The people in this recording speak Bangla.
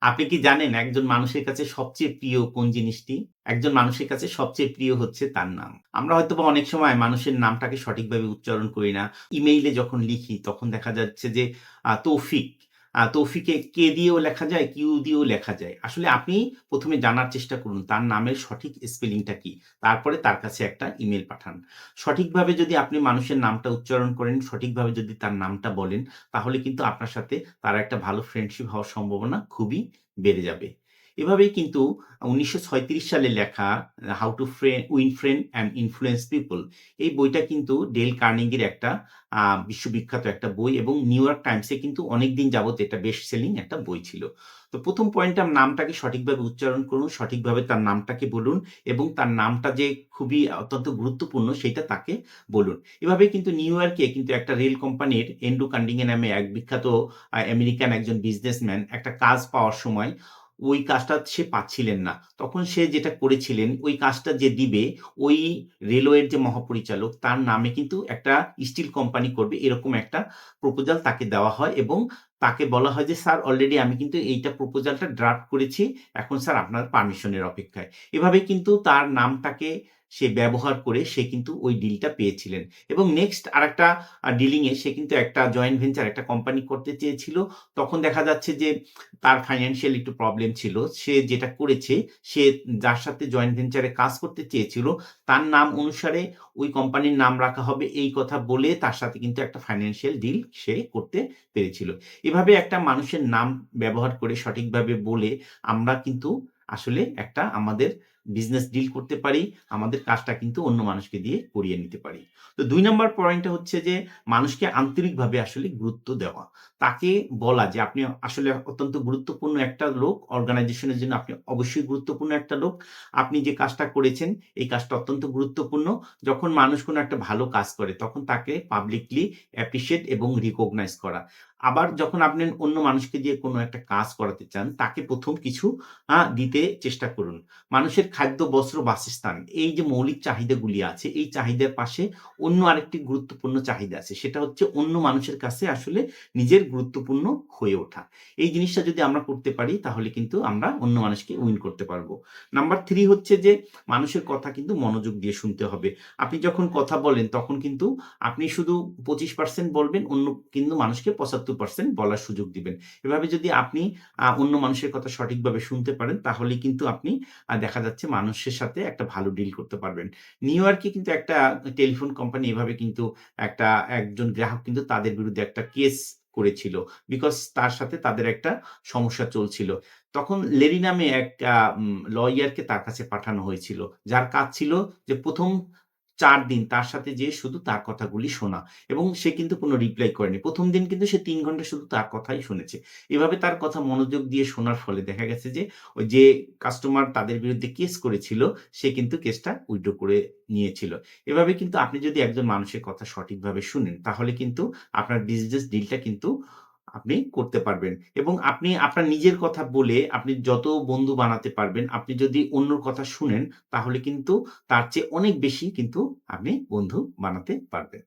আপনি কি জানেন একজন মানুষের কাছে সবচেয়ে প্রিয় কোন জিনিসটি? একজন মানুষের কাছে সবচেয়ে প্রিয় হচ্ছে তার নাম। আমরা হয়তোবা অনেক সময় মানুষের নামটাকে সঠিকভাবে উচ্চারণ করি না। ইমেইলে যখন লিখি তখন দেখা যাচ্ছে যে তৌফিক। তৌফিকে কে দিয়েও লেখা যায়, কিউ দিয়েও লেখা যায়। আসলে আপনি ১ম এ জানার চেষ্টা করুন তার নামের সঠিক স্পেলিংটা কি? তারপরে তার কাছে একটা ইমেইল পাঠান। সঠিকভাবে যদি আপনি মানুষের নামটা উচ্চারণ করেন, সঠিকভাবে যদি তার নামটা বলেন, তাহলে কিন্তু আপনার সাথে তার একটা ভালো ফ্রেন্ডশিপ হওয়ার সম্ভাবনা খুবই বেড়ে যাবে। এভাবেই কিন্তু ১৯৩৬ সালে লেখা 'how to win friend and influence people' এই বইটা কিন্তু ডেল কার্নেগির একটা বিশ্ববিখ্যাত একটা বই এবং নিউ ইয়র্ক টাইমসে কিন্তু অনেকদিন যাবত এটা বেস্ট সেলিং একটা বই ছিল। তো ১ম পয়েন্টটা নামটাকে সঠিকভাবে উচ্চারণ করুন, সঠিকভাবে তার নামটাকে বলুন এবং তার নামটা যে খুবই অত্যন্ত গুরুত্বপূর্ণ সেইটা তাকে বলুন। এভাবেই কিন্তু নিউ ইয়র্কে কিন্তু একটা রেল কোম্পানির এন্ড্রু কার্নেগি নামে এক বিখ্যাত আমেরিকান একজন বিজনেসম্যান একটা কাজ পাওয়ার সময় ওই কাজটা সে পাচ্ছিলেন না। তখন সে যেটা করেছিলেন ওই কাজটা যে দিবে ওই রেলওয়ের যে মহাপরিচালক তার নামে কিন্তু একটা স্টিল কোম্পানি করবে এরকম একটা প্রপোজাল তাকে দেওয়া হয় এবং তাকে বলা হয় যে, "স্যার অলরেডি আমি কিন্তু এইটা প্রপোজালটা ড্রাফট করেছি। এখন স্যার আপনার পারমিশনের অপেক্ষায়।" এভাবে কিন্তু তার নামটাকে সে ব্যবহার করে সে কিন্তু ওই ডিলটা পেয়েছিলেন এবং নেক্সট আরেকটা ডিলিং এ সে কিন্তু একটা জয়েন্ট ভেঞ্চার একটা কোম্পানি করতে চেয়েছিল। তখন দেখা যাচ্ছে যে তার ফাইন্যান্সিয়াল একটু প্রবলেম ছিল। সে যেটা করেছে, সে যার সাথে জয়েন্ট ভেঞ্চারে কাজ করতে চেয়েছিল, তার নাম অনুসারে ওই কোম্পানির নাম রাখা হবে এই কথা বলে তার সাথে কিন্তু একটা ফাইন্যান্সিয়াল ডিল সে করতে পেরেছিল। এভাবে একটা মানুষের নাম ব্যবহার করে সঠিকভাবে বলে আমরা কিন্তু আসলে একটা আমাদের বিজনেস ডিল করতে পারি। আমাদের কাজটা কিন্তু অন্য মানুষকে দিয়ে করিয়ে নিতে পারি। তো ২ নাম্বার পয়েন্টটা হচ্ছে যে মানুষকে আন্তরিকভাবে আসলে গুরুত্ব দেওয়া। তাকে বলা যে আপনি আসলে অত্যন্ত গুরুত্বপূর্ণ একটা লোক। অর্গানাইজেশন এর জন্য আপনি অবশ্যই গুরুত্বপূর্ণ একটা লোক। আপনি যে কাজটা করেছেন, এই কাজটা অত্যন্ত গুরুত্বপূর্ণ। যখন মানুষ কোনো একটা ভালো কাজ করে, তখন তাকে পাবলিকলি অ্যাপ্রিশিয়েট এবং রিকগনাইজ করা। আবার যখন আপনি অন্য মানুষকে দিয়ে কোনো একটা কাজ করাতে চান, তাকে ১ম কিছু দিতে চেষ্টা করুন। মানুষের খাদ্য, বস্ত্র, বাসস্থান এই যে মৌলিক চাহিদাগুলি আছে, এই চাহিদার পাশে অন্য আরেকটি গুরুত্বপূর্ণ চাহিদা আছে। সেটা হচ্ছে অন্য মানুষের কাছে আসলে নিজের গুরুত্বপূর্ণ হয়ে ওঠা। এই জিনিসটা যদি আমরা করতে পারি তাহলে কিন্তু আমরা অন্য মানুষকে উইন করতে পারবো। নাম্বার ৩ হচ্ছে যে মানুষের কথা কিন্তু মনোযোগ দিয়ে শুনতে হবে। আপনি যখন কথা বলেন তখন কিন্তু আপনি শুধু ২৫% বলবেন, অন্য কিন্তু মানুষকে ৭৫% বলার সুযোগ দিবেন। এভাবে যদি আপনি অন্য মানুষের কথা সঠিকভাবে শুনতে পারেন তাহলেই কিন্তু আপনি দেখা যাচ্ছে মানুষের সাথে একটা ভালো ডিল করতে পারবেন। নিউ ইয়র্কে কিন্তু একটা টেলিফোন কোম্পানি এভাবে কিন্তু একজন গ্রাহক কিন্তু তাদের বিরুদ্ধে একটা কেস করেছিল। বিকজ তার সাথে তাদের একটা সমস্যা চলছিল। তখন লেরি নামে এক লয়ারকে তার কাছে পাঠানো হয়েছিল। যার কাজ ছিল যে ১ম ৪ দিন তার সাথে যেয়ে শুধু তার কথাগুলি শোনা এবং সে কিন্তু কোনো রিপ্লাই করেনি। ১ম দিন কিন্তু সে ৩ ঘন্টা শুধু তার কথাই শুনেছে। এভাবে তার কথা মনোযোগ দিয়ে শোনার ফলে দেখা গেছে যে ওই যে কাস্টমার তাদের বিরুদ্ধে কেস করেছিল, সে কিন্তু কেসটা উইথড্র করে নিয়েছিল। এভাবে কিন্তু আপনি যদি একজন মানুষের কথা সঠিকভাবে শুনেন, তাহলে কিন্তু আপনার বিজনেস ডিলটা কিন্তু আপনি করতে পারবেন এবং আপনি আপনার নিজের কথা বলে আপনি যত বন্ধু বানাতে পারবেন, আপনি যদি অন্যর কথা শুনেন, তাহলে কিন্তু তার চেয়ে অনেক বেশি কিন্তু আপনি বন্ধু বানাতে পারবেন।